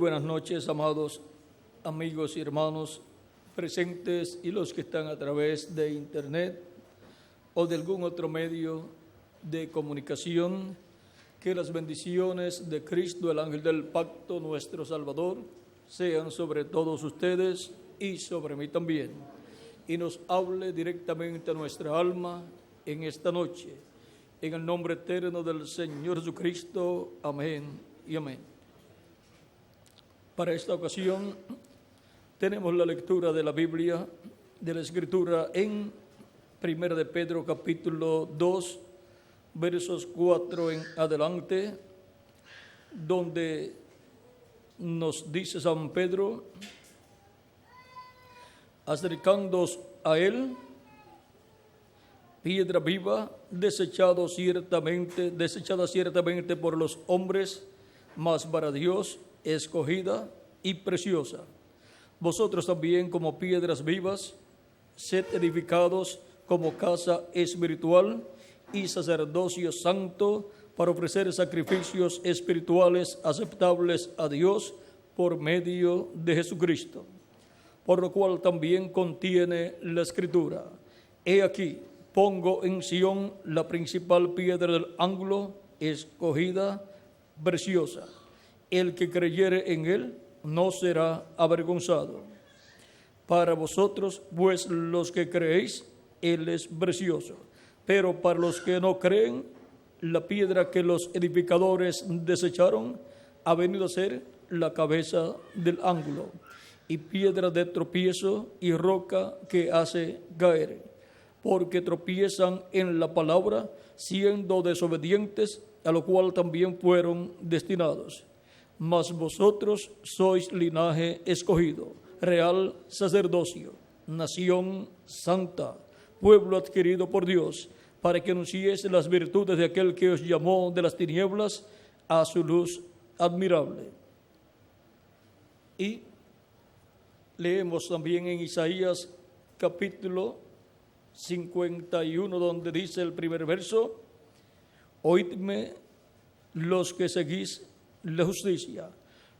buenas noches, amados amigos y hermanos presentes y los que están a través de internet o de algún otro medio de comunicación. Que las bendiciones de Cristo, el ángel del pacto, nuestro Salvador, sean sobre todos ustedes y sobre mí también, y nos hable directamente a nuestra alma en esta noche. En el nombre eterno del Señor Jesucristo. Amén y amén. Para esta ocasión tenemos la lectura de la Biblia, de la Escritura en 1 de Pedro capítulo 2, versos 4 en adelante, donde nos dice San Pedro: acercándoos a él, piedra viva, desechada ciertamente por los hombres, mas para Dios escogida y preciosa. Vosotros también, como piedras vivas, sed edificados como casa espiritual y sacerdocio santo, para ofrecer sacrificios espirituales aceptables a Dios por medio de Jesucristo. Por lo cual también contiene la Escritura: he aquí, pongo en Sión la principal piedra del ángulo, escogida, preciosa. El que creyere en él no será avergonzado. Para vosotros, pues, los que creéis, él es precioso. Pero para los que no creen, la piedra que los edificadores desecharon ha venido a ser la cabeza del ángulo, y piedra de tropiezo y roca que hace caer, porque tropiezan en la palabra, siendo desobedientes, a lo cual también fueron destinados. Mas vosotros sois linaje escogido, real sacerdocio, nación santa, pueblo adquirido por Dios, para que anunciéis las virtudes de aquel que os llamó de las tinieblas a su luz admirable. Y leemos también en Isaías capítulo 51, donde dice el primer verso: oídme los que seguís la justicia,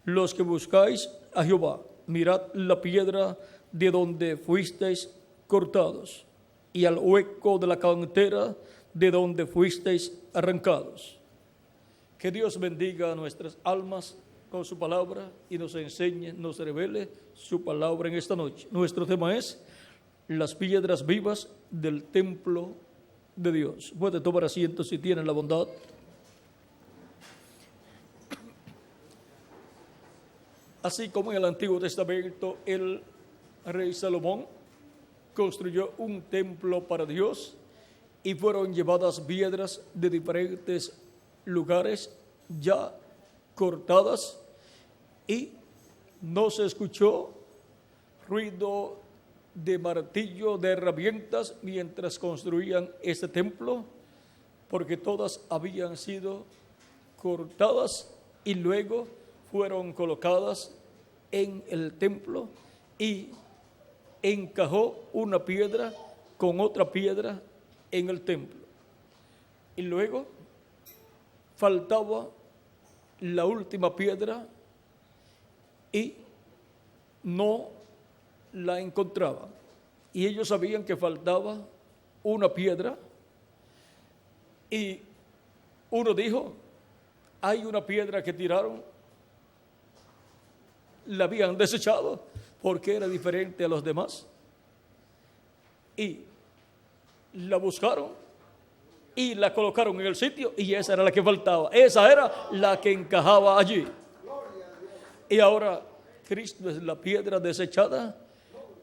los que buscáis a Jehová, mirad la piedra de donde fuisteis cortados, y al hueco de la cantera de donde fuisteis arrancados. Que Dios bendiga a nuestras almas con su palabra y nos enseñe, nos revele su palabra en esta noche. Nuestro tema es las piedras vivas del templo de Dios. Puede tomar asiento si tienen la bondad. Así como en el Antiguo Testamento el rey Salomón construyó un templo para Dios y fueron llevadas piedras de diferentes lugares ya cortadas, y no se escuchó ruido de martillo, de herramientas mientras construían este templo, porque todas habían sido cortadas y luego fueron colocadas en el templo, y encajó una piedra con otra piedra en el templo. Y luego faltaba la última piedra y no la encontraban. Y ellos sabían que faltaba una piedra, y uno dijo: hay una piedra que tiraron, la habían desechado porque era diferente a los demás, y la buscaron y la colocaron en el sitio, y esa era la que faltaba, esa era la que encajaba allí. Y ahora Cristo es la piedra desechada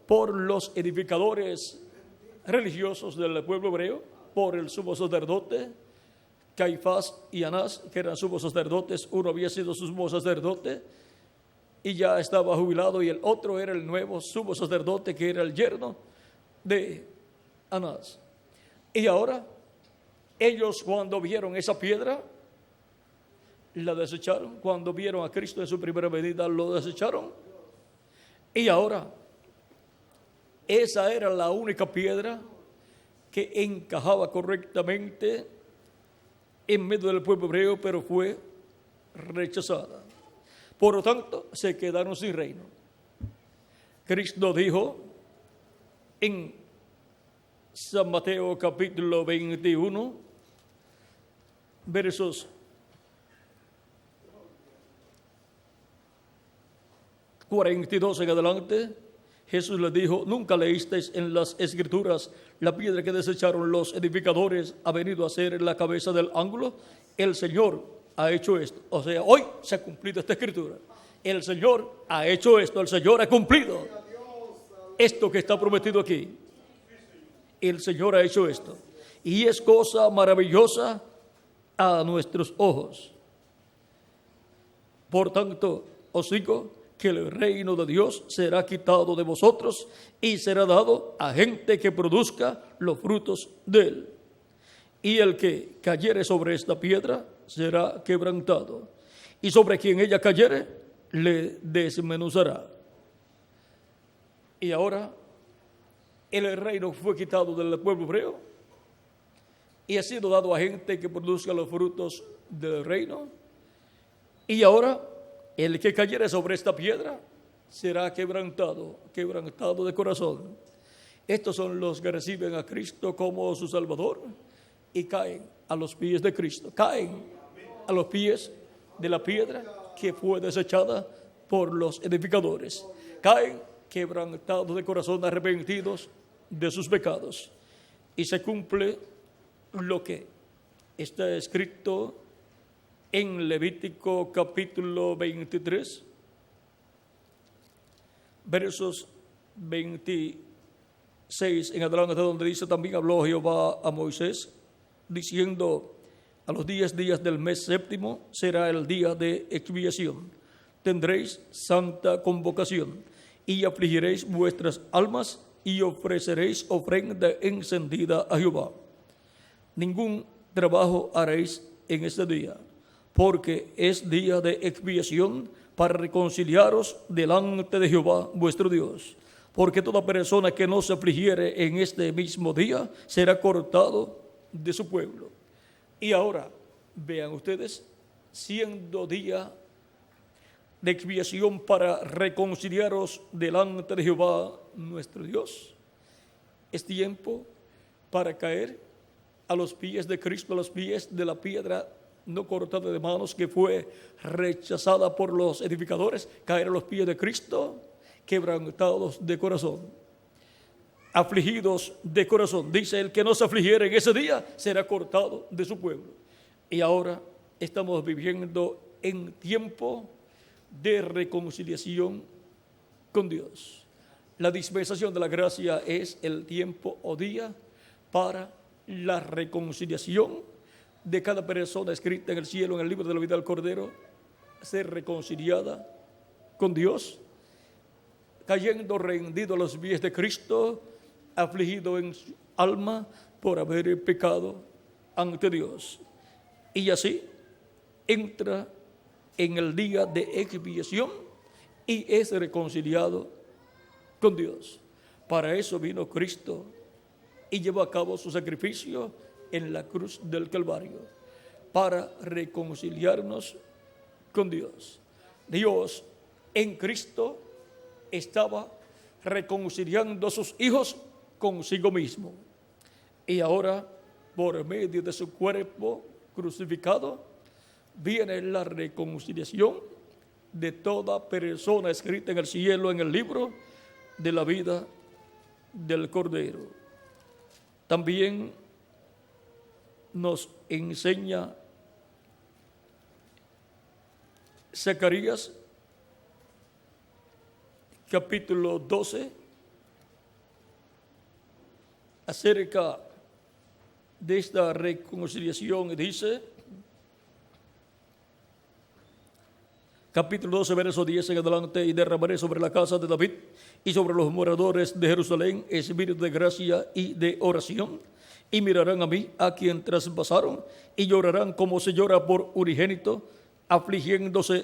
por los edificadores religiosos del pueblo hebreo, por el sumo sacerdote Caifás y Anás, que eran sumos sacerdotes. Uno había sido sumo sacerdote y ya estaba jubilado, y el otro era el nuevo sumo sacerdote, que era el yerno de Anás. Y ahora ellos, cuando vieron esa piedra, la desecharon. Cuando vieron a Cristo en su primera venida, lo desecharon. Y ahora esa era la única piedra que encajaba correctamente en medio del pueblo hebreo, pero fue rechazada. Por lo tanto, se quedaron sin reino. Cristo dijo en San Mateo capítulo 21, versos 42 en adelante, Jesús les dijo: ¿nunca leísteis en las Escrituras la piedra que desecharon los edificadores ha venido a ser la cabeza del ángulo? El Señor ha hecho esto. O sea, hoy se ha cumplido esta Escritura. El Señor ha hecho esto, el Señor ha cumplido esto que está prometido aquí. El Señor ha hecho esto. Y es cosa maravillosa a nuestros ojos. Por tanto, os digo que el reino de Dios será quitado de vosotros y será dado a gente que produzca los frutos de él. Y el que cayere sobre esta piedra será quebrantado, y sobre quien ella cayere le desmenuzará. Y ahora el reino fue quitado del pueblo hebreo y ha sido dado a gente que produzca los frutos del reino. Y ahora el que cayere sobre esta piedra será quebrantado de corazón. Estos son los que reciben a Cristo como su Salvador y caen a los pies de Cristo, caen a los pies de la piedra que fue desechada por los edificadores, caen quebrantados de corazón, arrepentidos de sus pecados. Y se cumple lo que está escrito en Levítico capítulo 23, versos 26 en adelante, donde dice: también habló Jehová a Moisés, diciendo: a los 10 días del mes séptimo será el día de expiación. Tendréis santa convocación y afligiréis vuestras almas y ofreceréis ofrenda encendida a Jehová. Ningún trabajo haréis en este día, porque es día de expiación para reconciliaros delante de Jehová vuestro Dios. Porque toda persona que no se afligiere en este mismo día será cortado de su pueblo. Y ahora, vean ustedes, siendo día de expiación para reconciliaros delante de Jehová nuestro Dios, es tiempo para caer a los pies de Cristo, a los pies de la piedra no cortada de manos que fue rechazada por los edificadores, caer a los pies de Cristo, quebrantados de corazón, afligidos de corazón. Dice: el que no se afligiere en ese día será cortado de su pueblo. Y ahora estamos viviendo en tiempo de reconciliación con Dios. La dispensación de la gracia es el tiempo o día para la reconciliación de cada persona escrita en el cielo, en el libro de la vida del Cordero, ser reconciliada con Dios, cayendo rendido a los pies de Cristo, afligido en su alma por haber pecado ante Dios. Y así entra en el día de expiación y es reconciliado con Dios. Para eso vino Cristo y llevó a cabo su sacrificio en la cruz del Calvario, para reconciliarnos con Dios. Dios en Cristo estaba reconciliando a sus hijos consigo mismo. Y ahora, por medio de su cuerpo crucificado, viene la reconciliación de toda persona escrita en el cielo, en el libro de la vida del Cordero. También nos enseña Zacarías capítulo 12 acerca de esta reconciliación, y dice, capítulo 12, verso 10 en adelante: y derramaré sobre la casa de David y sobre los moradores de Jerusalén espíritu de gracia y de oración, y mirarán a mí, a quien traspasaron, y llorarán como se llora por unigénito, afligiéndose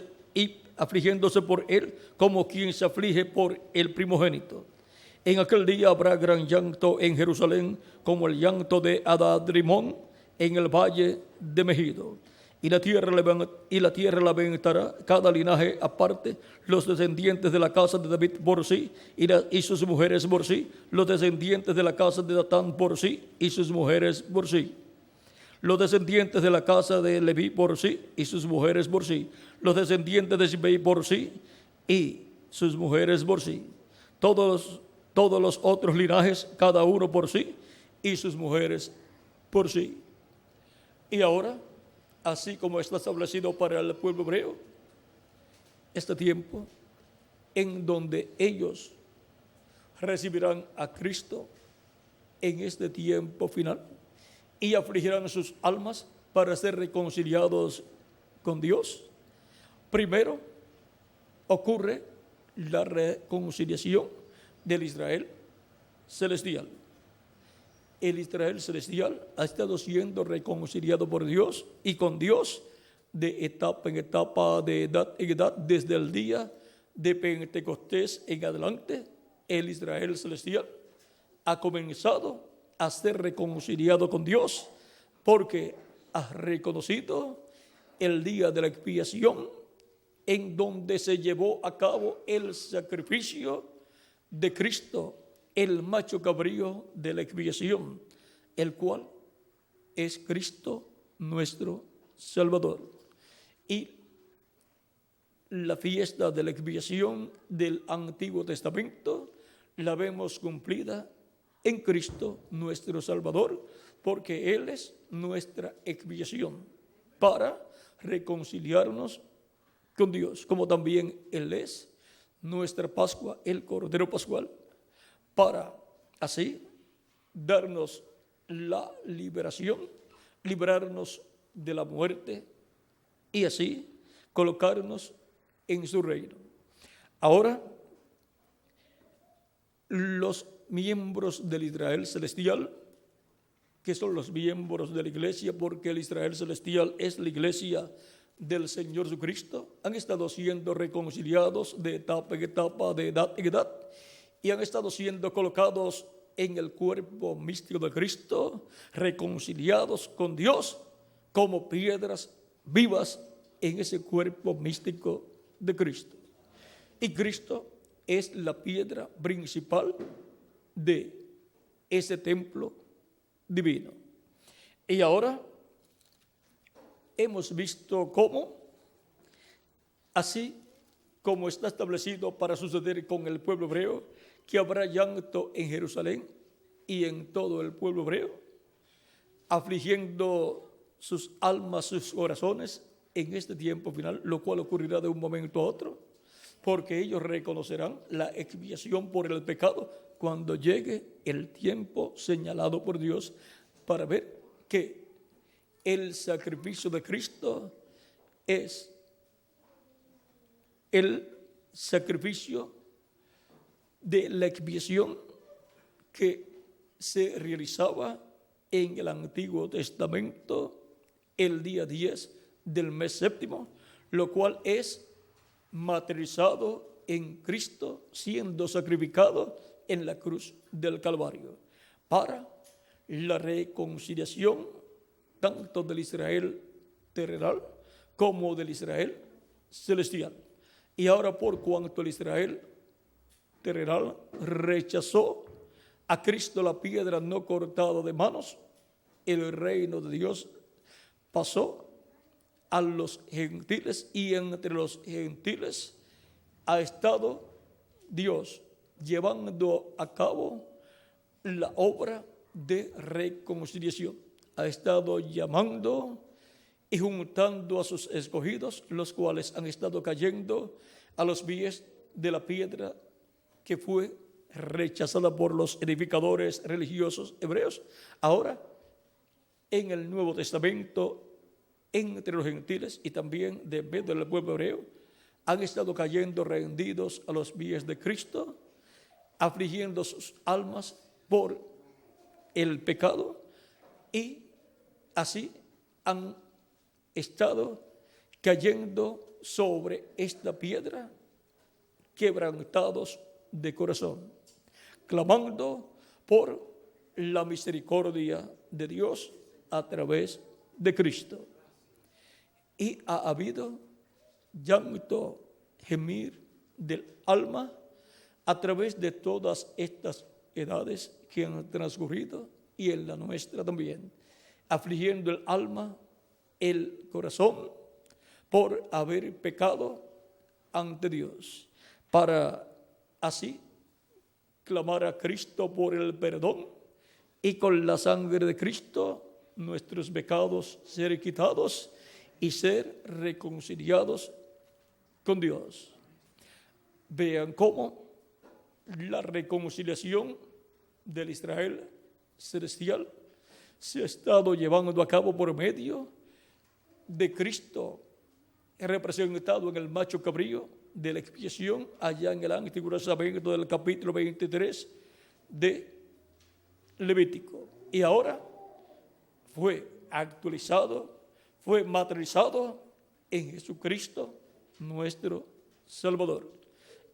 por él, como quien se aflige por el primogénito. En aquel día habrá gran llanto en Jerusalén, como el llanto de Adad-rimón en el valle de Megido. y la tierra levantará cada linaje aparte, los descendientes de la casa de David por sí, y sus mujeres por sí, los descendientes de la casa de Datán por sí, y sus mujeres por sí, los descendientes de la casa de Leví por sí, y sus mujeres por sí, los descendientes de Simei por sí, y sus mujeres por sí, todos los otros linajes, cada uno por sí, y sus mujeres por sí. Y ahora, así como está establecido para el pueblo hebreo, este tiempo en donde ellos recibirán a Cristo en este tiempo final y afligirán sus almas para ser reconciliados con Dios. Primero ocurre la reconciliación del Israel celestial. El Israel celestial ha estado siendo reconciliado por Dios y con Dios de etapa en etapa, de edad en edad, desde el día de Pentecostés en adelante. El Israel celestial ha comenzado a ser reconciliado con Dios porque ha reconocido el día de la expiación en donde se llevó a cabo el sacrificio de Cristo, el macho cabrío de la expiación, el cual es Cristo nuestro Salvador. Y la fiesta de la expiación del Antiguo Testamento la vemos cumplida en Cristo nuestro Salvador, porque Él es nuestra expiación para reconciliarnos con Dios, como también Él es nuestra Pascua, el Cordero Pascual, para así darnos la liberación, librarnos de la muerte y así colocarnos en su reino. Ahora, los miembros del Israel celestial, que son los miembros de la iglesia, porque el Israel celestial es la iglesia del Señor Jesucristo, han estado siendo reconciliados de etapa en etapa, de edad en edad, y han estado siendo colocados en el cuerpo místico de Cristo, reconciliados con Dios como piedras vivas en ese cuerpo místico de Cristo. Y Cristo es la piedra principal de ese templo divino. Y ahora hemos visto cómo, así como está establecido para suceder con el pueblo hebreo, que habrá llanto en Jerusalén y en todo el pueblo hebreo, afligiendo sus almas, sus corazones en este tiempo final, lo cual ocurrirá de un momento a otro, porque ellos reconocerán la expiación por el pecado cuando llegue el tiempo señalado por Dios para ver que el sacrificio de Cristo es el sacrificio de la expiación que se realizaba en el Antiguo Testamento el día 10 del mes séptimo, lo cual es materializado en Cristo siendo sacrificado en la cruz del Calvario para la reconciliación tanto del Israel terrenal como del Israel celestial. Y ahora, por cuanto el Israel terrenal rechazó a Cristo, la piedra no cortada de manos, el reino de Dios pasó a los gentiles, y entre los gentiles ha estado Dios llevando a cabo la obra de reconciliación. Ha estado llamando y juntando a sus escogidos, los cuales han estado cayendo a los pies de la piedra que fue rechazada por los edificadores religiosos hebreos. Ahora, en el Nuevo Testamento, entre los gentiles y también de medio del pueblo hebreo, han estado cayendo rendidos a los pies de Cristo, afligiendo sus almas por el pecado, y así han estado cayendo sobre esta piedra, quebrantados de corazón, clamando por la misericordia de Dios a través de Cristo. y ha habido llanto, gemir del alma a través de todas estas edades que han transcurrido y en la nuestra también, afligiendo el alma, el corazón, por haber pecado ante Dios, para así clamar a Cristo por el perdón y con la sangre de Cristo nuestros pecados ser quitados y ser reconciliados con Dios. Vean cómo la reconciliación del Israel celestial se ha estado llevando a cabo por medio de Cristo, representado en el macho cabrío de la expiación allá en el Antiguo Testamento del capítulo 23 de Levítico. Y ahora fue actualizado, fue materializado en Jesucristo, nuestro Salvador.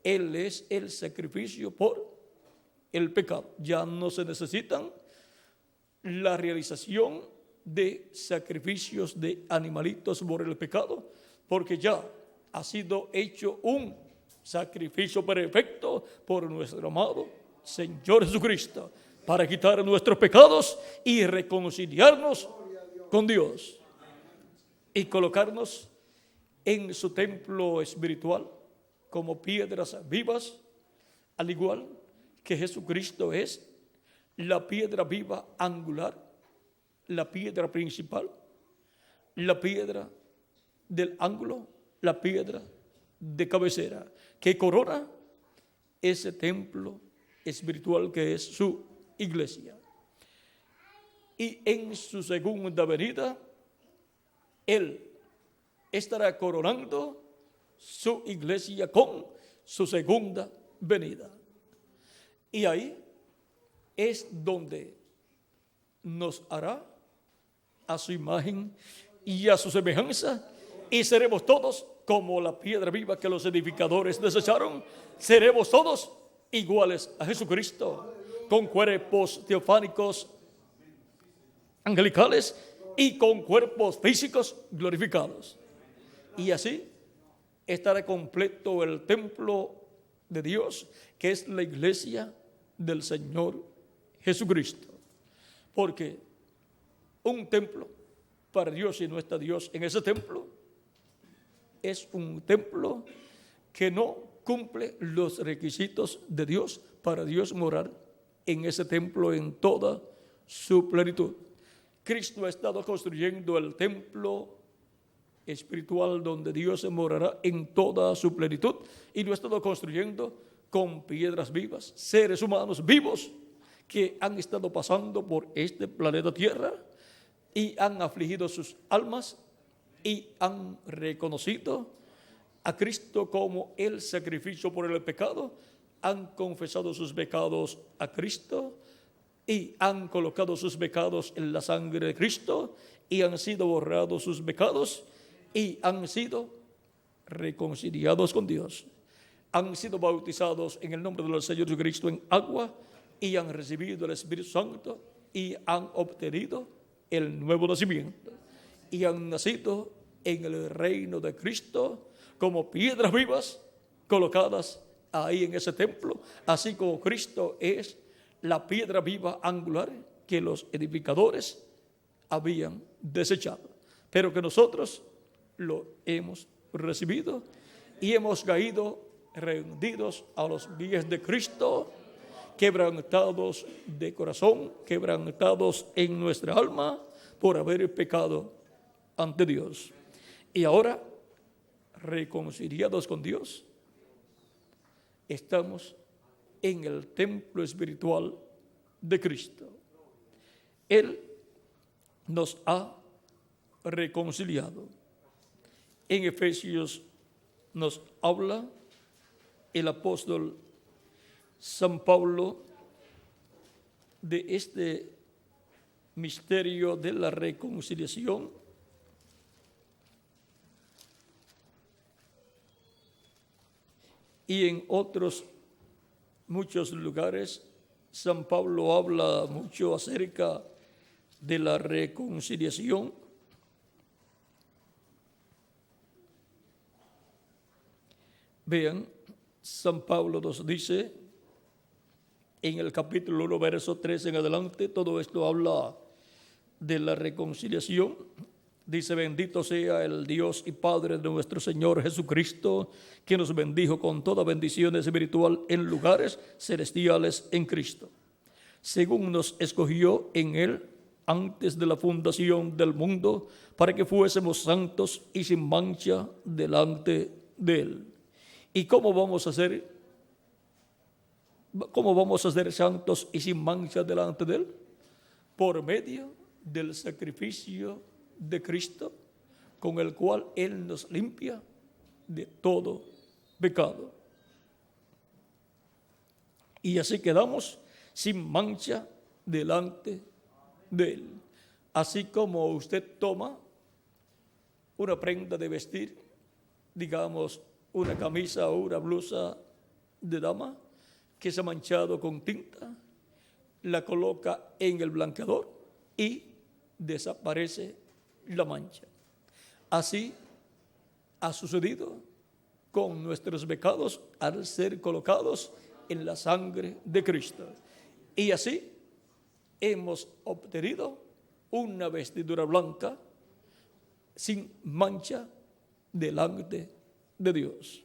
Él es el sacrificio por el pecado. Ya no se necesitan la realización de sacrificios de animalitos por el pecado, porque ya ha sido hecho un sacrificio perfecto por nuestro amado Señor Jesucristo, para quitar nuestros pecados y reconciliarnos con Dios y colocarnos en su templo espiritual como piedras vivas, al igual que Jesucristo es la piedra viva angular, la piedra principal, la piedra del ángulo, la piedra de cabecera, que corona ese templo espiritual que es su iglesia. Y en su segunda venida, Él estará coronando su iglesia con su segunda venida. Y ahí es donde nos hará a su imagen y a su semejanza, y seremos todos como la piedra viva que los edificadores desecharon. Seremos todos iguales a Jesucristo, con cuerpos teofánicos angelicales y con cuerpos físicos glorificados. Y así estará completo el templo de Dios, que es la iglesia del Señor Jesucristo. Porque un templo para Dios, si no está Dios en ese templo, es un templo que no cumple los requisitos de Dios para Dios morar en ese templo en toda su plenitud. Cristo ha estado construyendo el templo espiritual donde Dios morará en toda su plenitud, y lo ha estado construyendo con piedras vivas, seres humanos vivos que han estado pasando por este planeta Tierra y han afligido sus almas y han reconocido a Cristo como el sacrificio por el pecado, han confesado sus pecados a Cristo y han colocado sus pecados en la sangre de Cristo y han sido borrados sus pecados y han sido reconciliados con Dios. Han sido bautizados en el nombre del Señor Jesucristo en agua y han recibido el Espíritu Santo y han obtenido el nuevo nacimiento y han nacido en el reino de Cristo como piedras vivas colocadas ahí en ese templo, así como Cristo es la piedra viva angular que los edificadores habían desechado, pero que nosotros lo hemos recibido y hemos caído rendidos a los pies de Cristo, quebrantados de corazón, quebrantados en nuestra alma por haber pecado ante Dios. Y ahora, reconciliados con Dios, estamos en el templo espiritual de Cristo. Él nos ha reconciliado. En Efesios nos habla el apóstol San Pablo de este misterio de la reconciliación. Y en otros muchos lugares, San Pablo habla mucho acerca de la reconciliación. Vean, San Pablo nos dice en el capítulo 1, verso 3 en adelante, todo esto habla de la reconciliación. Dice: bendito sea el Dios y Padre de nuestro Señor Jesucristo, que nos bendijo con toda bendición espiritual en lugares celestiales en Cristo, según nos escogió en Él antes de la fundación del mundo, para que fuésemos santos y sin mancha delante de Él. ¿Y cómo vamos a ser santos y sin mancha delante de Él? Por medio del sacrificio de Cristo, con el cual Él nos limpia de todo pecado. Y así quedamos sin mancha delante de Él. Así como usted toma una prenda de vestir, digamos una camisa o una blusa de dama que se ha manchado con tinta, la coloca en el blanqueador y desaparece la mancha. Así ha sucedido con nuestros pecados al ser colocados en la sangre de Cristo. Y así hemos obtenido una vestidura blanca sin mancha delante de Dios.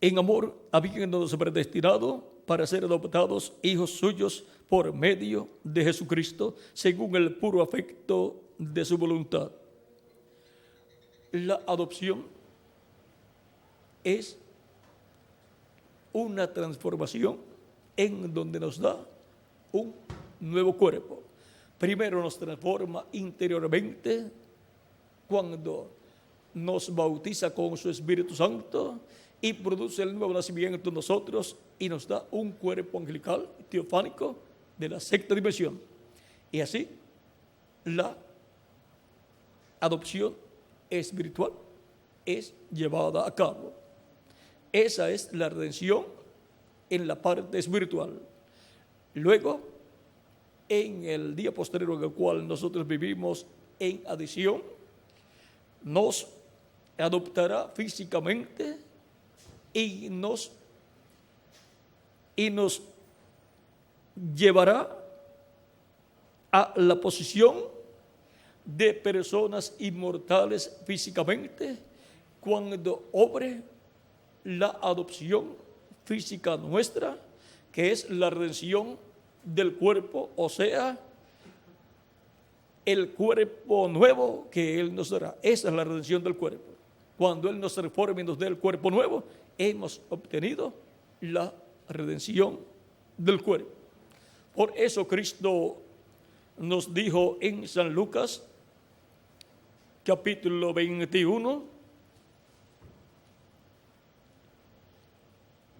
En amor, habiéndonos predestinado para ser adoptados hijos suyos por medio de Jesucristo, según el puro afecto de su voluntad. La adopción es una transformación en donde nos da un nuevo cuerpo. Primero nos transforma interiormente cuando nos bautiza con su Espíritu Santo y produce el nuevo nacimiento en nosotros y nos da un cuerpo angelical, teofánico, de la sexta dimensión. Y así la adopción espiritual es llevada a cabo. Esa es la redención en la parte espiritual. Luego, en el día posterior en el cual nosotros vivimos en adición, nos adoptará físicamente y nos llevará a la posición de personas inmortales físicamente cuando obre la adopción física nuestra, que es la redención del cuerpo, o sea, el cuerpo nuevo que Él nos dará. Esa es la redención del cuerpo. Cuando Él nos reforme y nos dé el cuerpo nuevo, hemos obtenido la redención del cuerpo. Por eso Cristo nos dijo en San Lucas, capítulo 21,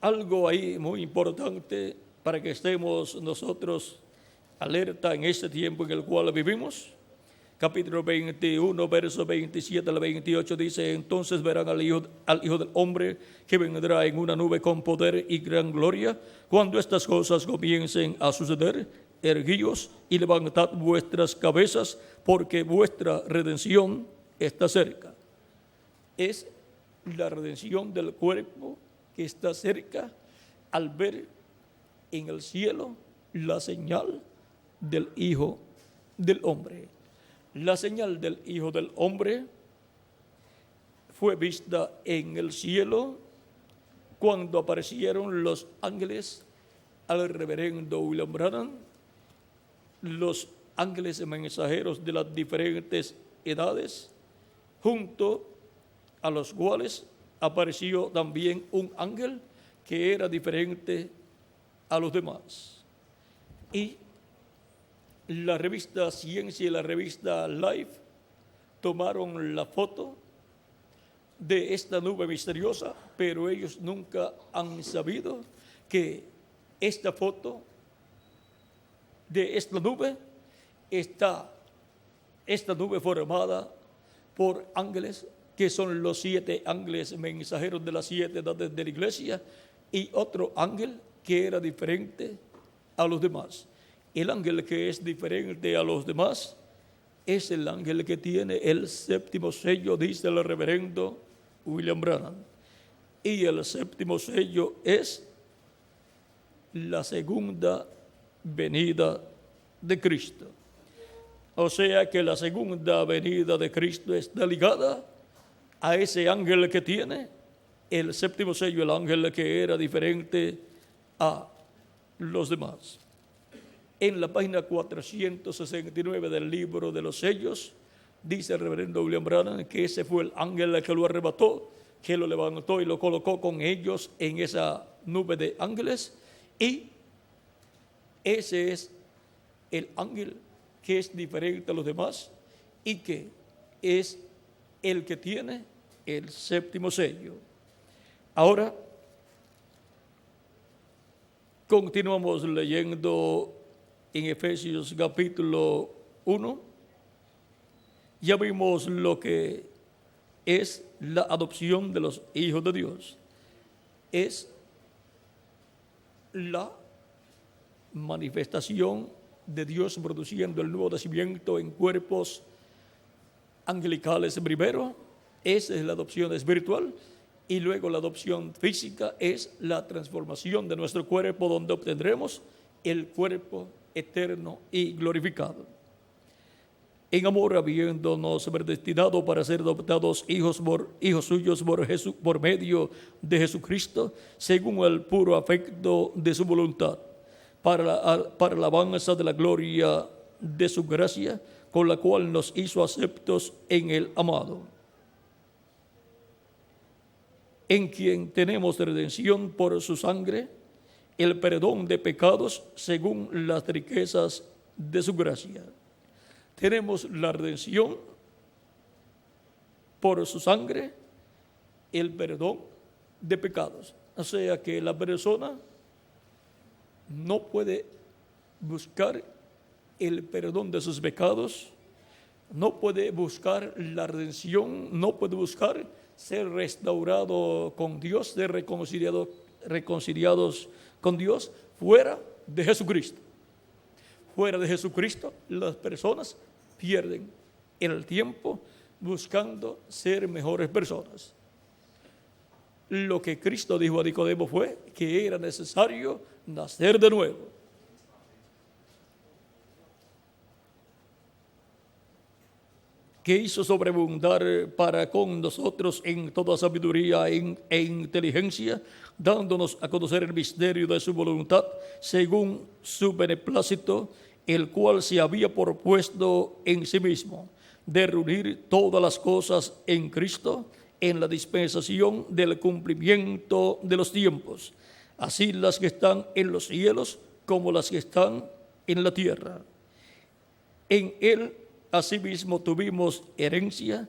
algo ahí muy importante para que estemos nosotros alerta en este tiempo en el cual vivimos. Capítulo 21, verso 27 al 28 dice: entonces verán al Hijo del Hombre que vendrá en una nube con poder y gran gloria. Cuando estas cosas comiencen a suceder, erguíos y levantad vuestras cabezas, porque vuestra redención está cerca. Es la redención del cuerpo que está cerca al ver en el cielo la señal del Hijo del Hombre. La señal del Hijo del Hombre fue vista en el cielo cuando aparecieron los ángeles al reverendo William Branham, los ángeles mensajeros de las diferentes edades, junto a los cuales apareció también un ángel que era diferente a los demás. Y la revista Ciencia y la revista Life tomaron la foto de esta nube misteriosa, pero ellos nunca han sabido que esta foto de esta nube formada por ángeles, que son los 7 ángeles mensajeros de las 7 edades de la iglesia, y otro ángel que era diferente a los demás. El ángel que es diferente a los demás es el ángel que tiene el 7º sello, dice el reverendo William Branham. Y el séptimo sello es la segunda venida de Cristo. O sea que la segunda venida de Cristo está ligada a ese ángel que tiene el séptimo sello, el ángel que era diferente a los demás. En la página 469 del libro de los sellos, dice el reverendo William Branham que ese fue el ángel que lo arrebató, que lo levantó y lo colocó con ellos en esa nube de ángeles, y ese es el ángel que es diferente a los demás y que es el que tiene el séptimo sello. Ahora, continuamos leyendo en Efesios capítulo 1. Ya vimos lo que es la adopción de los hijos de Dios. Es la manifestación de Dios produciendo el nuevo nacimiento en cuerpos angelicales primero. Esa es la adopción espiritual. Y luego la adopción física es la transformación de nuestro cuerpo, donde obtendremos el cuerpo eterno y glorificado. En amor, habiéndonos predestinado para ser adoptados hijos suyos por medio de Jesucristo, según el puro afecto de su voluntad, para la alabanza de la gloria de su gracia, con la cual nos hizo aceptos en el amado, en quien tenemos redención por su sangre, el perdón de pecados según las riquezas de su gracia. Tenemos la redención por su sangre, el perdón de pecados. O sea que la persona no puede buscar el perdón de sus pecados, no puede buscar la redención, no puede buscar ser restaurado con Dios, ser reconciliados con Dios fuera de Jesucristo. Fuera de Jesucristo, las personas pierden el tiempo buscando ser mejores personas. Lo que Cristo dijo a Nicodemo fue que era necesario nacer de nuevo. Que hizo sobreabundar para con nosotros en toda sabiduría e inteligencia, dándonos a conocer el misterio de su voluntad, según su beneplácito, el cual se había propuesto en sí mismo, de reunir todas las cosas en Cristo, en la dispensación del cumplimiento de los tiempos, así las que están en los cielos como las que están en la tierra. En él asimismo tuvimos herencia,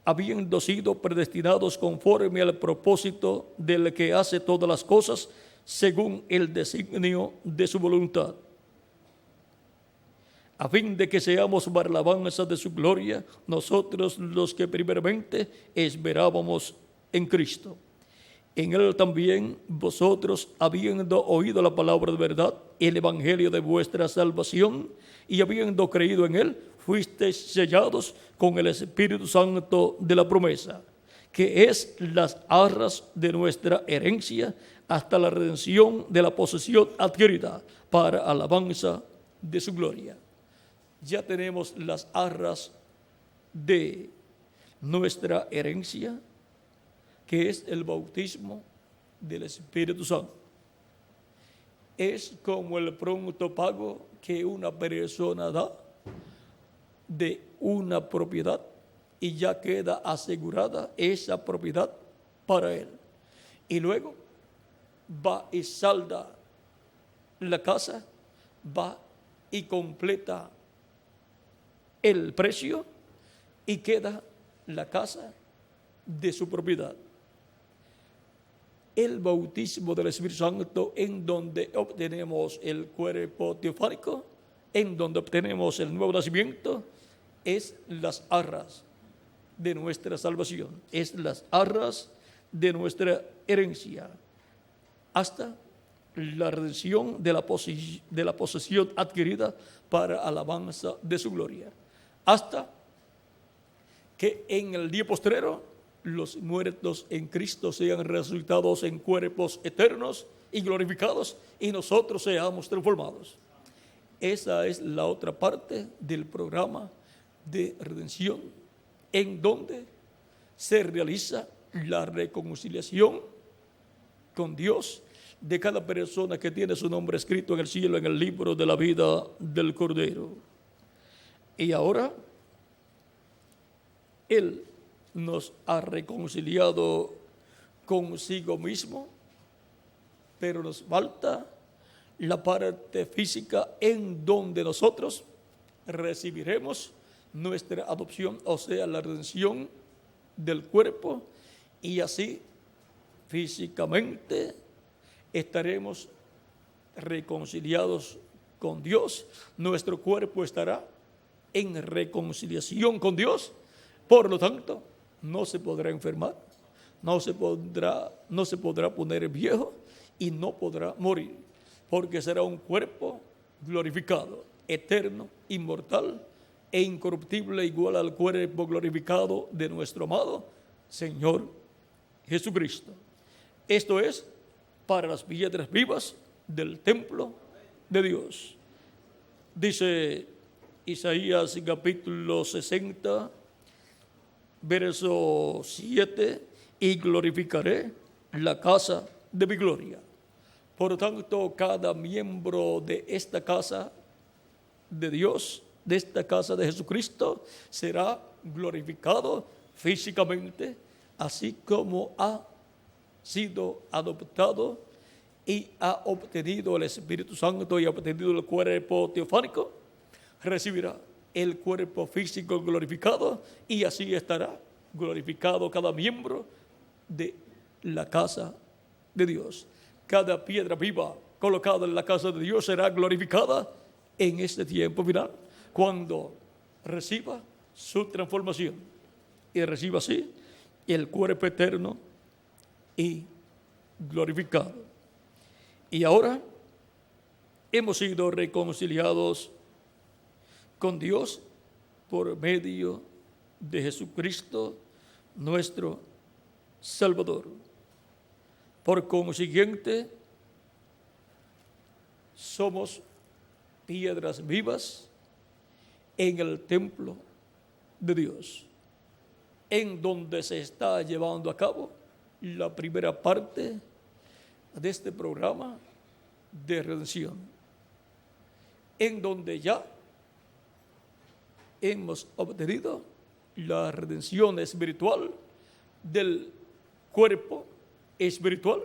habiendo sido predestinados conforme al propósito del que hace todas las cosas, según el designio de su voluntad, a fin de que seamos para la alabanza de su gloria, nosotros los que primeramente esperábamos en Cristo. En él también vosotros, habiendo oído la palabra de verdad, el evangelio de vuestra salvación, y habiendo creído en él, fuisteis sellados con el Espíritu Santo de la promesa, que es las arras de nuestra herencia, hasta la redención de la posesión adquirida, para alabanza de su gloria. Ya tenemos las arras de nuestra herencia, que es el bautismo del Espíritu Santo. Es como el pronto pago que una persona da de una propiedad y ya queda asegurada esa propiedad para él. Y luego va y salda la casa, va y completa el precio y queda la casa de su propiedad. El bautismo del Espíritu Santo, en donde obtenemos el cuerpo teofánico, en donde obtenemos el nuevo nacimiento, es las arras de nuestra salvación, es las arras de nuestra herencia, hasta la redención de la posesión adquirida para alabanza de su gloria, hasta que en el día postrero los muertos en Cristo sean resucitados en cuerpos eternos y glorificados, y nosotros seamos transformados. Esa es la otra parte del programa de redención, en donde se realiza la reconciliación con Dios de cada persona que tiene su nombre escrito en el cielo, en el libro de la vida del Cordero. Y ahora Él nos ha reconciliado consigo mismo, pero nos falta la parte física en donde nosotros recibiremos nuestra adopción, o sea, la redención del cuerpo, y así físicamente estaremos reconciliados con Dios. Nuestro cuerpo estará en reconciliación con Dios, por lo tanto no se podrá enfermar, no se podrá poner viejo y no podrá morir, porque será un cuerpo glorificado, eterno, inmortal e incorruptible, igual al cuerpo glorificado de nuestro amado Señor Jesucristo. Esto es para las piedras vivas del templo de Dios. Dice Isaías capítulo 60, verso 7, y glorificaré la casa de mi gloria. Por tanto, cada miembro de esta casa de Dios, de esta casa de Jesucristo, será glorificado físicamente, así como ha sido adoptado y ha obtenido el Espíritu Santo y ha obtenido el cuerpo teofánico, recibirá el cuerpo físico glorificado, y así estará glorificado cada miembro de la casa de Dios. Cada piedra viva colocada en la casa de Dios será glorificada en este tiempo final, cuando reciba su transformación y reciba así el cuerpo eterno y glorificado. Y ahora hemos sido reconciliados con Dios por medio de Jesucristo, nuestro Salvador. Por consiguiente, somos piedras vivas en el templo de Dios, en donde se está llevando a cabo la primera parte de este programa de redención, en donde ya hemos obtenido la redención espiritual del cuerpo espiritual,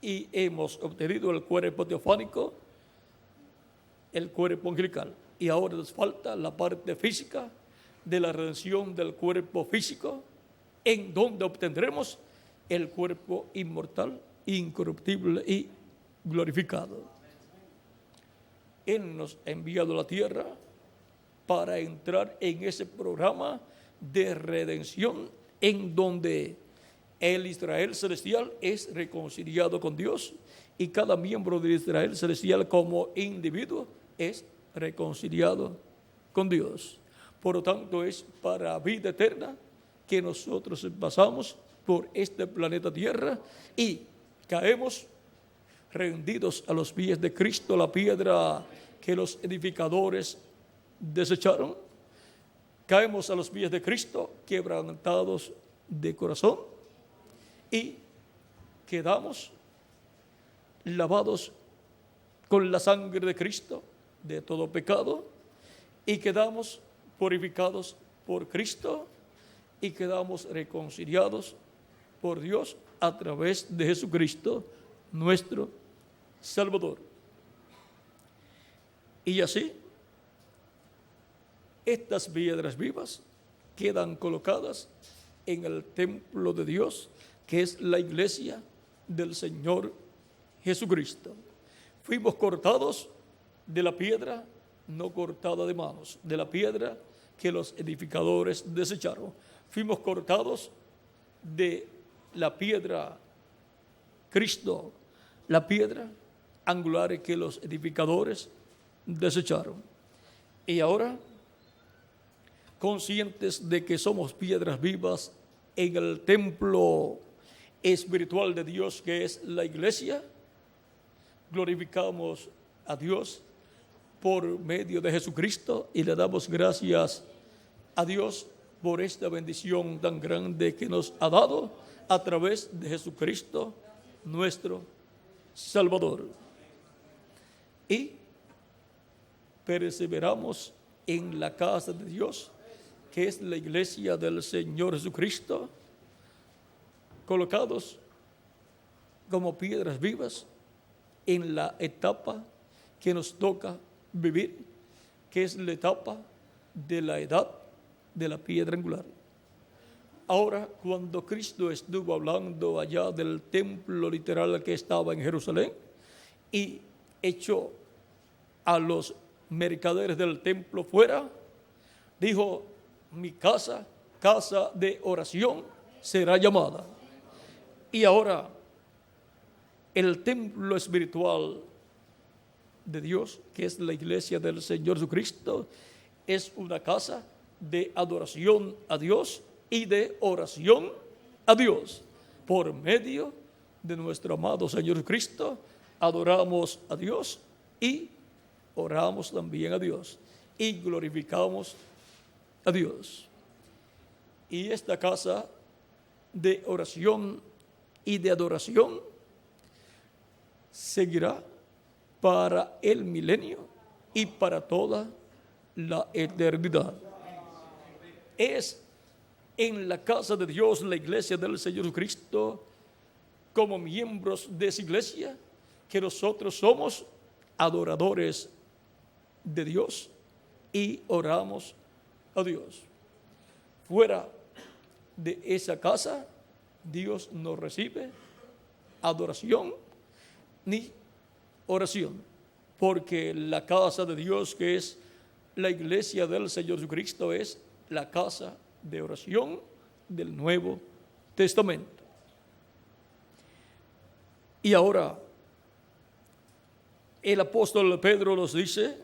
y hemos obtenido el cuerpo teofánico, el cuerpo angelical. Y ahora nos falta la parte física de la redención del cuerpo físico, en donde obtendremos el cuerpo inmortal, incorruptible y glorificado. Él nos ha enviado a la tierra para entrar en ese programa de redención, en donde el Israel celestial es reconciliado con Dios, y cada miembro del Israel celestial como individuo es reconciliado con Dios. Por lo tanto, es para vida eterna que nosotros pasamos por este planeta Tierra y caemos rendidos a los pies de Cristo, la piedra que los edificadores desecharon. Caemos a los pies de Cristo, quebrantados de corazón, y quedamos lavados con la sangre de Cristo de todo pecado, y quedamos purificados por Cristo, y quedamos reconciliados por Dios a través de Jesucristo, nuestro Salvador. Y así, estas piedras vivas quedan colocadas en el templo de Dios, que es la iglesia del Señor Jesucristo. Fuimos cortados de la piedra no cortada de manos, de la piedra que los edificadores desecharon. Fuimos cortados de la piedra Cristo, la piedra angular que los edificadores desecharon. Y ahora, conscientes de que somos piedras vivas en el templo espiritual de Dios que es la iglesia. Glorificamos a Dios por medio de Jesucristo y le damos gracias a Dios por esta bendición tan grande que nos ha dado a través de Jesucristo, nuestro Salvador. Y perseveramos en la casa de Dios, que es la iglesia del Señor Jesucristo, colocados como piedras vivas en la etapa que nos toca vivir, que es la etapa de la edad de la piedra angular. Ahora, cuando Cristo estuvo hablando allá del templo literal que estaba en Jerusalén y echó a los mercaderes del templo fuera, dijo: mi casa, casa de oración, será llamada. Y ahora, el templo espiritual de Dios, que es la iglesia del Señor Jesucristo, es una casa de adoración a Dios y de oración a Dios. Por medio de nuestro amado Señor Jesucristo, adoramos a Dios y oramos también a Dios y glorificamos a Dios. Y esta casa de oración y de adoración seguirá para el milenio y para toda la eternidad. Es en la casa de Dios, la iglesia del Señor Jesucristo, como miembros de esa iglesia, que nosotros somos adoradores de Dios y oramos a Dios. Fuera de esa casa, Dios no recibe adoración ni oración, porque la casa de Dios, que es la iglesia del Señor Jesucristo, es la casa de oración del Nuevo Testamento. Y ahora el apóstol Pedro nos dice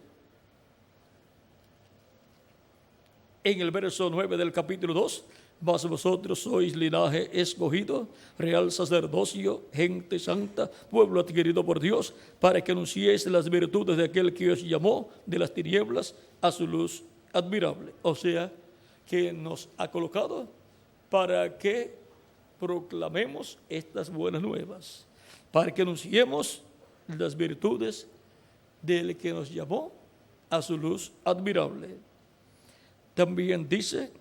en el verso 9 del capítulo 2: mas vosotros sois linaje escogido, real sacerdocio, gente santa, pueblo adquirido por Dios, para que anunciéis las virtudes de aquel que os llamó de las tinieblas a su luz admirable. O sea, que nos ha colocado para que proclamemos estas buenas nuevas, para que anunciemos las virtudes del que nos llamó a su luz admirable. También dice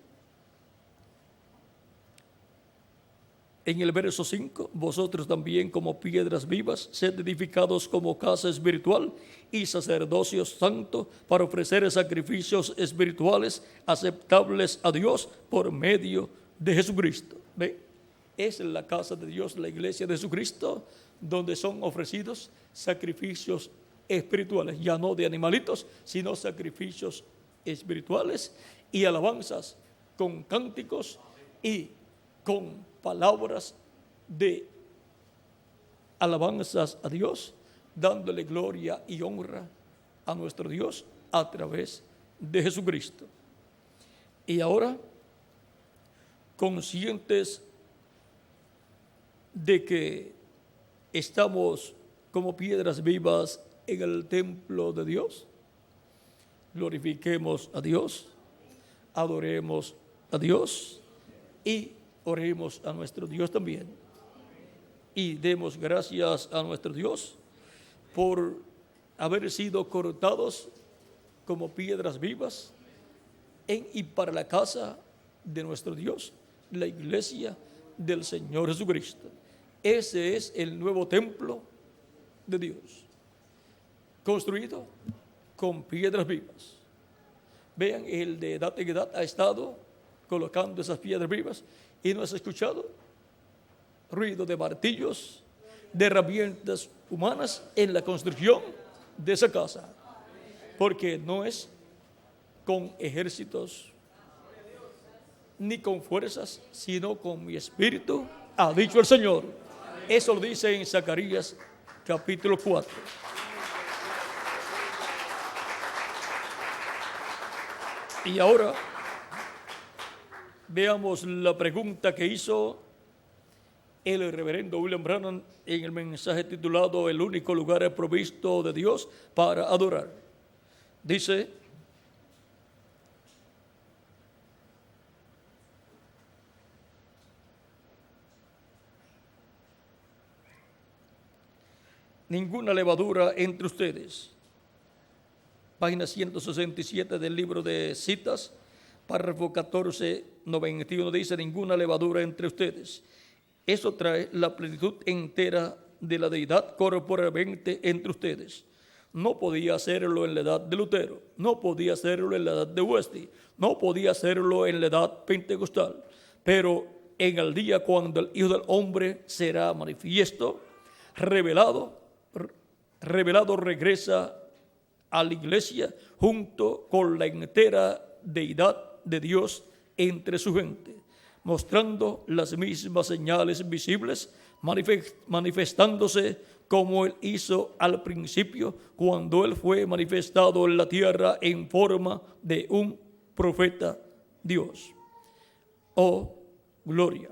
en el verso 5: vosotros también, como piedras vivas, sed edificados como casa espiritual y sacerdocio santo, para ofrecer sacrificios espirituales aceptables a Dios por medio de Jesucristo. ¿Ve? Es la casa de Dios, la iglesia de Jesucristo, donde son ofrecidos sacrificios espirituales, ya no de animalitos, sino sacrificios espirituales y alabanzas con cánticos y con palabras de alabanzas a Dios, dándole gloria y honra a nuestro Dios a través de Jesucristo. Y ahora, conscientes de que estamos como piedras vivas en el templo de Dios, glorifiquemos a Dios, adoremos a Dios y oremos a nuestro Dios también. Y demos gracias a nuestro Dios por haber sido cortados como piedras vivas en y para la casa de nuestro Dios, la iglesia del Señor Jesucristo. Ese es el nuevo templo de Dios, construido con piedras vivas. Vean, el de edad en edad ha estado colocando esas piedras vivas y no has escuchado ruido de martillos, de herramientas humanas en la construcción de esa casa, porque no es con ejércitos ni con fuerzas, sino con mi espíritu, ha dicho el Señor. Eso lo dice en Zacarías capítulo 4. Y ahora veamos la pregunta que hizo el reverendo William Branham en el mensaje titulado El único lugar provisto de Dios para adorar. Dice: ninguna levadura entre ustedes. Página 167 del libro de Citas, párrafo 1491, dice: ninguna levadura entre ustedes. Eso trae la plenitud entera de la deidad corporalmente entre ustedes. No podía hacerlo en la edad de Lutero, no podía hacerlo en la edad de Wesley, no podía hacerlo en la edad pentecostal, pero en el día cuando el Hijo del Hombre será manifiesto, revelado regresa a la iglesia junto con la entera deidad de Dios entre su gente, mostrando las mismas señales visibles, manifestándose como Él hizo al principio cuando Él fue manifestado en la tierra en forma de un profeta Dios. Oh, gloria,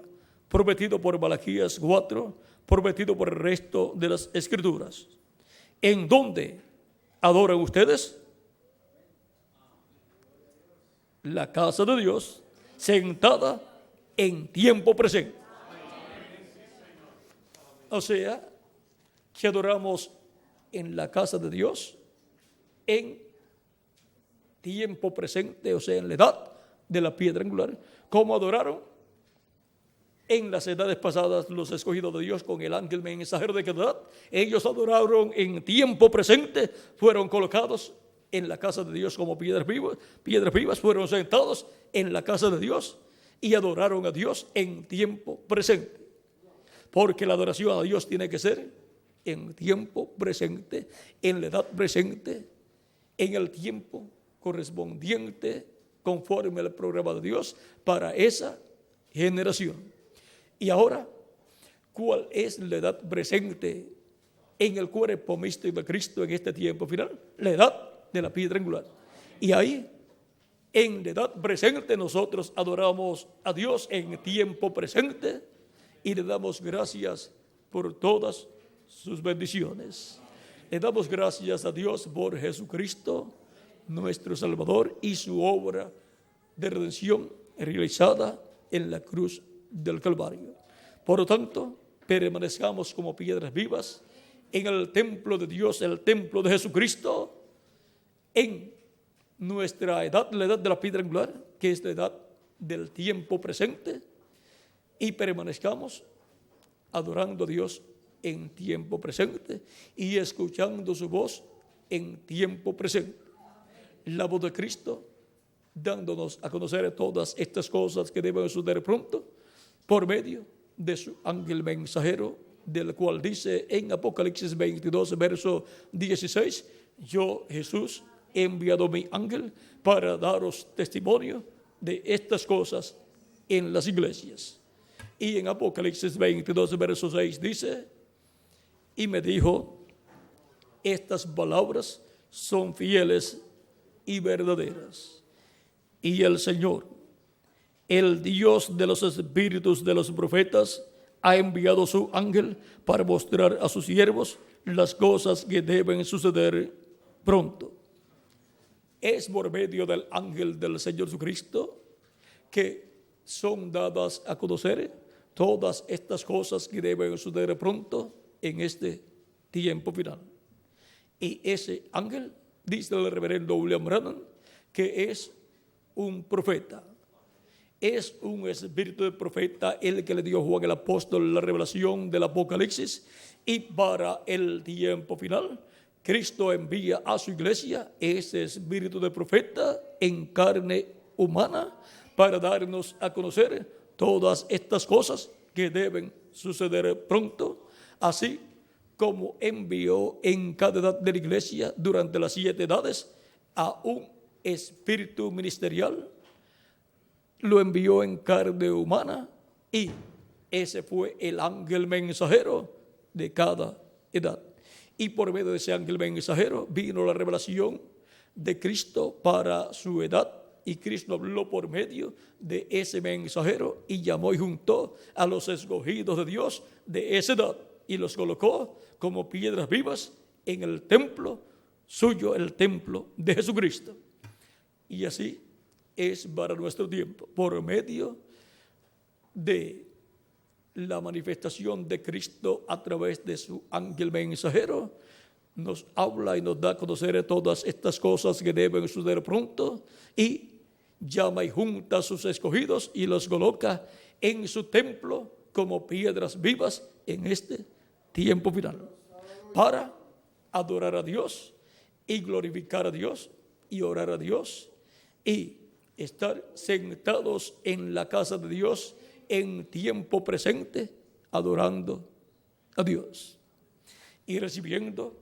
prometido por Malaquías 4, prometido por el resto de las Escrituras. ¿En dónde adoran ustedes? La casa de Dios, sentada en tiempo presente. O sea, que adoramos en la casa de Dios en tiempo presente, o sea, en la edad de la piedra angular, como adoraron en las edades pasadas los escogidos de Dios con el ángel mensajero de cada edad. Ellos adoraron en tiempo presente, fueron colocados en la casa de Dios como piedras vivas, fueron sentados en la casa de Dios y adoraron a Dios en tiempo presente. Porque la adoración a Dios tiene que ser en tiempo presente, en la edad presente, en el tiempo correspondiente, conforme al programa de Dios para esa generación. Y ahora, ¿cuál es la edad presente en el cuerpo místico de Cristo en este tiempo final? La edad de la piedra angular. Y ahí, en la edad presente, nosotros adoramos a Dios en tiempo presente y le damos gracias por todas sus bendiciones. Le damos gracias a Dios por Jesucristo, nuestro Salvador, y su obra de redención realizada en la cruz del Calvario. Por lo tanto, permanezcamos como piedras vivas en el templo de Dios, el templo de Jesucristo, en nuestra edad, la edad de la piedra angular, que es la edad del tiempo presente, y permanezcamos adorando a Dios en tiempo presente y escuchando su voz en tiempo presente. La voz de Cristo dándonos a conocer todas estas cosas que deben suceder pronto por medio de su ángel mensajero, del cual dice en Apocalipsis 22, verso 16: yo, Jesús, he enviado mi ángel para daros testimonio de estas cosas en las iglesias. Y en Apocalipsis 22, verso 6 dice: y me dijo, estas palabras son fieles y verdaderas. Y el Señor, el Dios de los espíritus de los profetas, ha enviado su ángel para mostrar a sus siervos las cosas que deben suceder pronto. Es por medio del ángel del Señor Jesucristo que son dadas a conocer todas estas cosas que deben suceder pronto en este tiempo final. Y ese ángel, dice el reverendo William Branham, que es un profeta. Es un espíritu de profeta el que le dio Juan el apóstol la revelación del Apocalipsis, y para el tiempo final Cristo envía a su iglesia ese espíritu de profeta en carne humana para darnos a conocer todas estas cosas que deben suceder pronto, así como envió en cada edad de la iglesia durante las 7 edades a un espíritu ministerial. Lo envió en carne humana y ese fue el ángel mensajero de cada edad. Y por medio de ese ángel mensajero vino la revelación de Cristo para su edad y Cristo habló por medio de ese mensajero y llamó y juntó a los escogidos de Dios de esa edad y los colocó como piedras vivas en el templo suyo, el templo de Jesucristo. Y así es para nuestro tiempo, por medio de la manifestación de Cristo a través de su ángel mensajero, nos habla y nos da a conocer todas estas cosas que deben suceder pronto, y llama y junta a sus escogidos y los coloca en su templo como piedras vivas en este tiempo final, para adorar a Dios y glorificar a Dios y orar a Dios y estar sentados en la casa de Dios en tiempo presente, adorando a Dios y recibiendo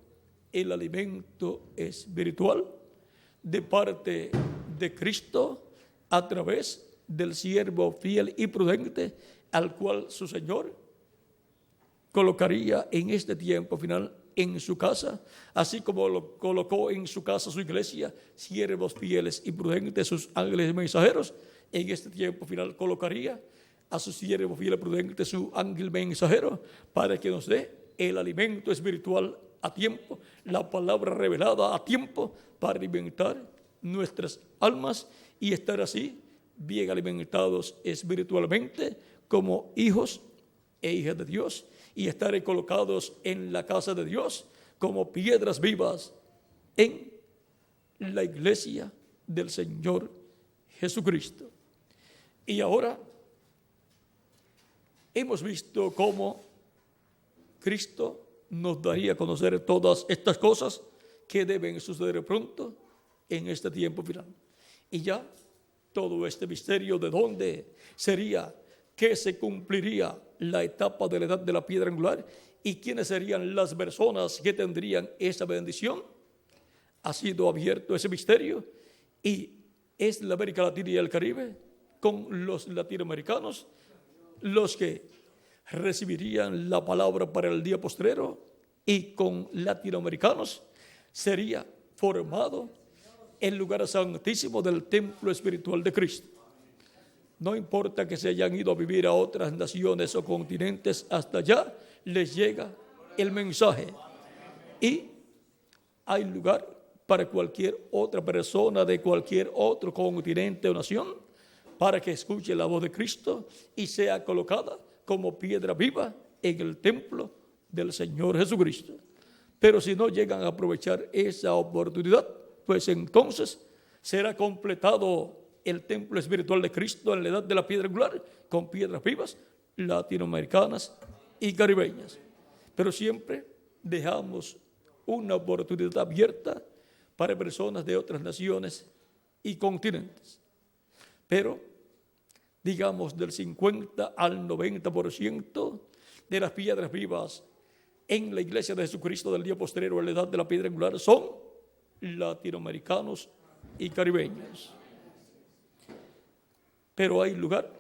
el alimento espiritual de parte de Cristo a través del siervo fiel y prudente al cual su Señor colocaría en este tiempo final en su casa, así como lo colocó en su casa su iglesia, siervos fieles y prudentes, sus ángeles mensajeros. En este tiempo final colocaría a su siervo fiel y prudente, su ángel mensajero, para que nos dé el alimento espiritual a tiempo, la palabra revelada a tiempo, para alimentar nuestras almas y estar así bien alimentados espiritualmente como hijos e hijas de Dios, y estar colocados en la casa de Dios como piedras vivas en la iglesia del Señor Jesucristo. Y ahora hemos visto cómo Cristo nos daría a conocer todas estas cosas que deben suceder pronto en este tiempo final. Y ya todo este misterio de dónde sería que se cumpliría la etapa de la edad de la piedra angular y quiénes serían las personas que tendrían esa bendición, ha sido abierto ese misterio, y es la América Latina y el Caribe con los latinoamericanos los que recibirían la palabra para el día postrero, y con latinoamericanos sería formado el lugar santísimo del templo espiritual de Cristo. No importa que se hayan ido a vivir a otras naciones o continentes, hasta allá les llega el mensaje. Y hay lugar para cualquier otra persona de cualquier otro continente o nación para que escuche la voz de Cristo y sea colocada como piedra viva en el templo del Señor Jesucristo. Pero si no llegan a aprovechar esa oportunidad, pues entonces será completado el templo espiritual de Cristo en la edad de la piedra angular con piedras vivas latinoamericanas y caribeñas. Pero siempre dejamos una oportunidad abierta para personas de otras naciones y continentes. Pero digamos del 50 al 90% de las piedras vivas en la iglesia de Jesucristo del día postrero a la edad de la piedra angular son latinoamericanos y caribeños. Pero hay lugar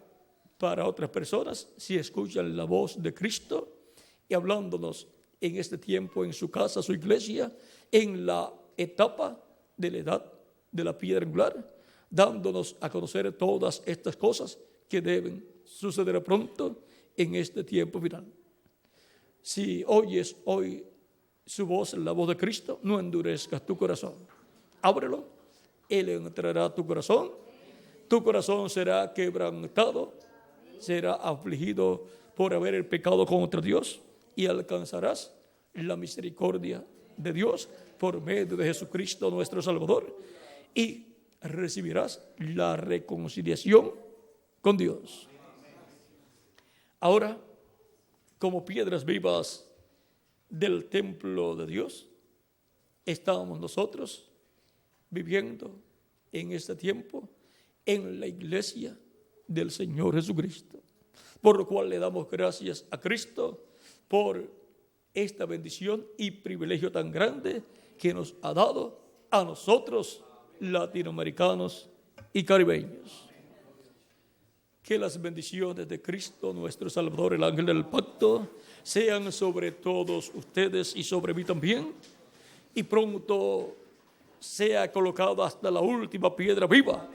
para otras personas si escuchan la voz de Cristo y hablándonos en este tiempo en su casa, su iglesia, en la etapa de la edad de la piedra angular, dándonos a conocer todas estas cosas que deben suceder pronto en este tiempo final. Si oyes hoy su voz, la voz de Cristo, no endurezcas tu corazón. Ábrelo, Él entrará a tu corazón será quebrantado, será afligido por haber pecado contra Dios, y alcanzarás la misericordia de Dios por medio de Jesucristo nuestro Salvador, y recibirás la reconciliación con Dios. Ahora, como piedras vivas del templo de Dios, estamos nosotros viviendo en este tiempo en la iglesia del Señor Jesucristo, por lo cual le damos gracias a Cristo por esta bendición y privilegio tan grande que nos ha dado a nosotros latinoamericanos y caribeños. Que las bendiciones de Cristo nuestro Salvador, el ángel del pacto, sean sobre todos ustedes y sobre mí también, y pronto sea colocada hasta la última piedra viva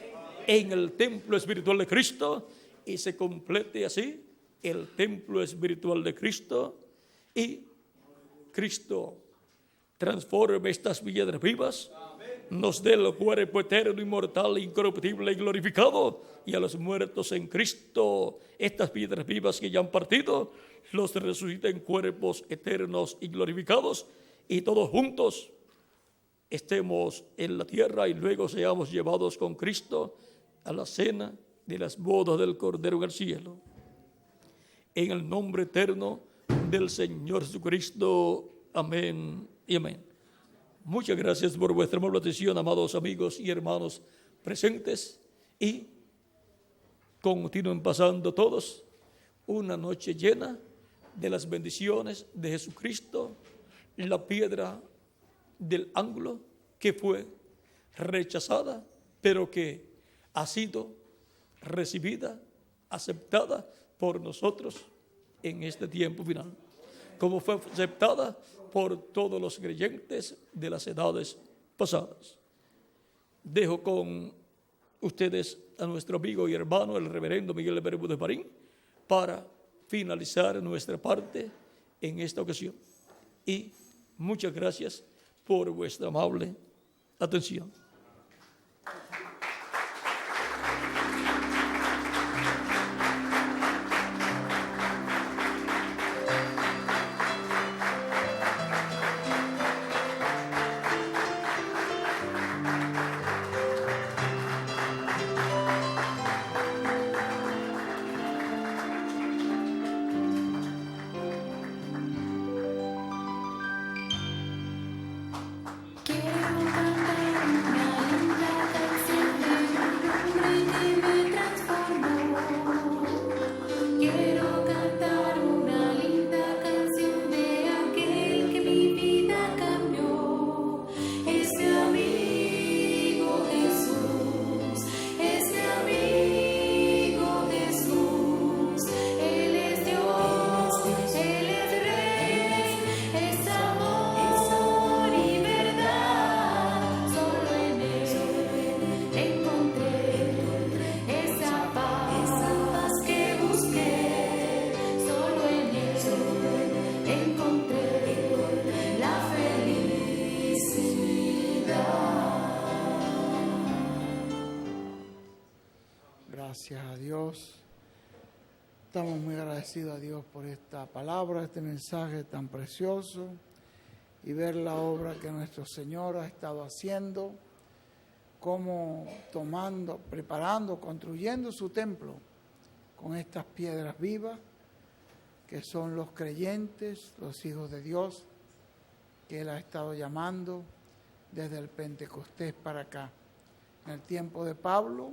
en el templo espiritual de Cristo y se complete así el templo espiritual de Cristo y Cristo transforme estas piedras vivas, nos dé el cuerpo eterno, inmortal, incorruptible y glorificado, y a los muertos en Cristo, estas piedras vivas que ya han partido, los resuciten cuerpos eternos y glorificados, y todos juntos estemos en la tierra y luego seamos llevados con Cristo a la cena de las bodas del Cordero en el cielo. En el nombre eterno del Señor Jesucristo. Amén y amén. Muchas gracias por vuestra amable atención, amados amigos y hermanos presentes, y continúen pasando todos una noche llena de las bendiciones de Jesucristo, la piedra del ángulo que fue rechazada, pero que ha sido recibida, aceptada por nosotros en este tiempo final, como fue aceptada por todos los creyentes de las edades pasadas. Dejo con ustedes a nuestro amigo y hermano, el reverendo Miguel Bermúdez Marín, para finalizar nuestra parte en esta ocasión. Y muchas gracias por vuestra amable atención. Gracias a Dios. Estamos muy agradecidos a Dios por esta palabra, este mensaje tan precioso, y ver la obra que nuestro Señor ha estado haciendo, como tomando, preparando, construyendo su templo con estas piedras vivas, que son los creyentes, los hijos de Dios, que Él ha estado llamando desde el Pentecostés para acá. En el tiempo de Pablo,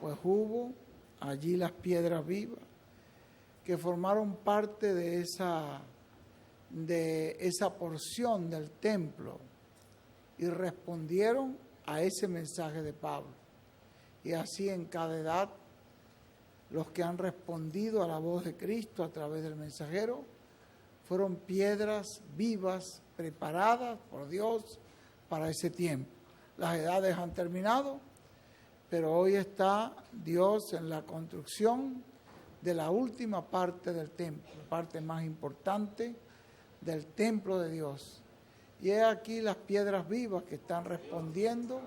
pues hubo allí las piedras vivas que formaron parte de esa porción del templo y respondieron a ese mensaje de Pablo. Y así en cada edad, los que han respondido a la voz de Cristo a través del mensajero fueron piedras vivas preparadas por Dios para ese tiempo. Las edades han terminado, pero hoy está Dios en la construcción de la última parte del templo, la parte más importante del templo de Dios. Y he aquí las piedras vivas que están respondiendo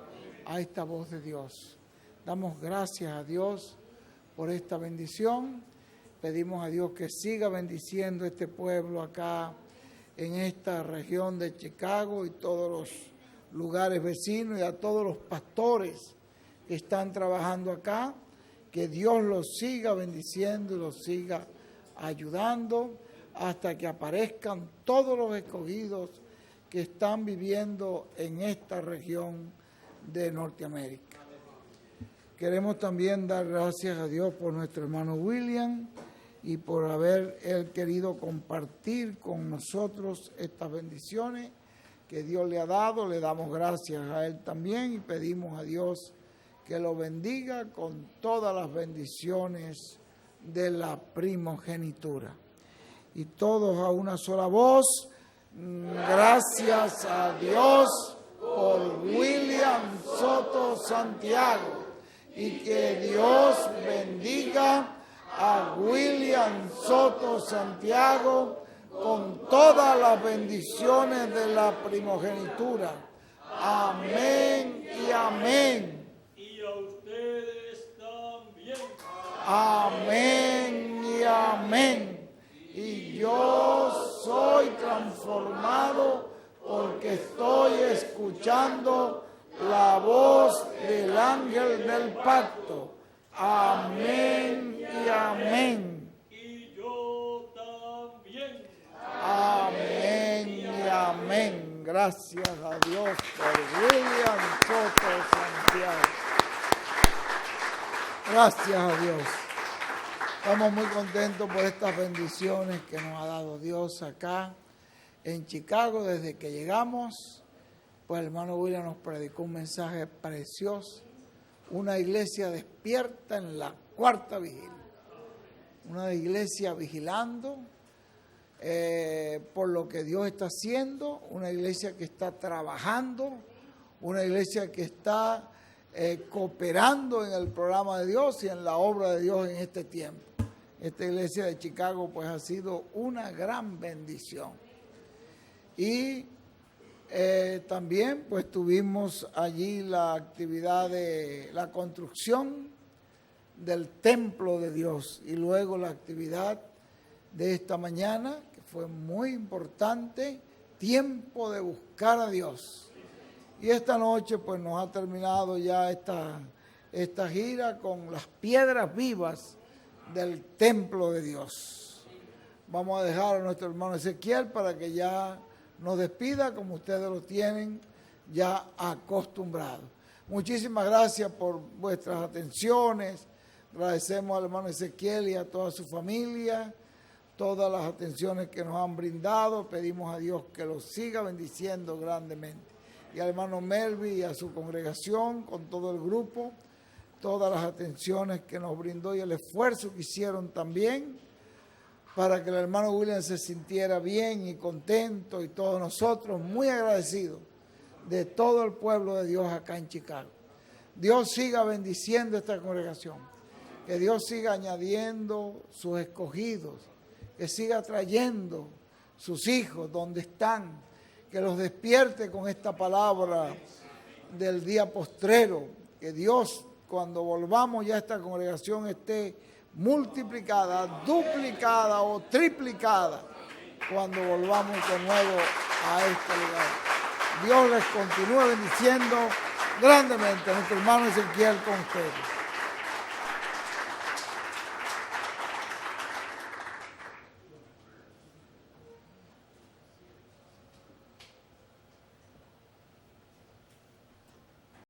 a esta voz de Dios. Damos gracias a Dios por esta bendición. Pedimos a Dios que siga bendiciendo este pueblo acá en esta región de Chicago y todos los lugares vecinos, y a todos los pastores que están trabajando acá, que Dios los siga bendiciendo y los siga ayudando hasta que aparezcan todos los escogidos que están viviendo en esta región de Norteamérica. Queremos también dar gracias a Dios por nuestro hermano William y por haber él querido compartir con nosotros estas bendiciones que Dios le ha dado. Le damos gracias a él también y pedimos a Dios que lo bendiga con todas las bendiciones de la primogenitura. Y todos a una sola voz, gracias a Dios por William Soto Santiago y que Dios bendiga a William Soto Santiago con todas las bendiciones de la primogenitura. Amén y amén. Y a ustedes también. Amén y amén. Y yo soy transformado porque estoy escuchando la voz del ángel del pacto. Amén y amén. Y yo también. Amén y amén. Gracias a Dios por William Soto Santiago. Gracias a Dios. Estamos muy contentos por estas bendiciones que nos ha dado Dios acá en Chicago. Desde que llegamos, pues el hermano William nos predicó un mensaje precioso. Una iglesia despierta en la cuarta vigilia. Una iglesia vigilando por lo que Dios está haciendo. Una iglesia que está trabajando. Una iglesia que está cooperando en el programa de Dios y en la obra de Dios en este tiempo. Esta iglesia de Chicago pues ha sido una gran bendición. Y también pues tuvimos allí la actividad de la construcción del templo de Dios y luego la actividad de esta mañana, que fue muy importante, tiempo de buscar a Dios. Y esta noche pues nos ha terminado ya esta gira con las piedras vivas del templo de Dios. Vamos a dejar a nuestro hermano Ezequiel para que ya nos despida como ustedes lo tienen ya acostumbrado. Muchísimas gracias por vuestras atenciones. Agradecemos al hermano Ezequiel y a toda su familia, todas las atenciones que nos han brindado. Pedimos a Dios que los siga bendiciendo grandemente. Y al hermano Melvin y a su congregación, con todo el grupo, todas las atenciones que nos brindó y el esfuerzo que hicieron también para que el hermano William se sintiera bien y contento, y todos nosotros muy agradecidos de todo el pueblo de Dios acá en Chicago. Dios siga bendiciendo esta congregación, que Dios siga añadiendo sus escogidos, que siga trayendo sus hijos donde están, que los despierte con esta palabra del día postrero, que Dios, cuando volvamos ya a esta congregación, esté multiplicada, duplicada o triplicada cuando volvamos de nuevo a este lugar. Dios les continúe bendiciendo grandemente. Nuestro hermano Ezequiel con ustedes.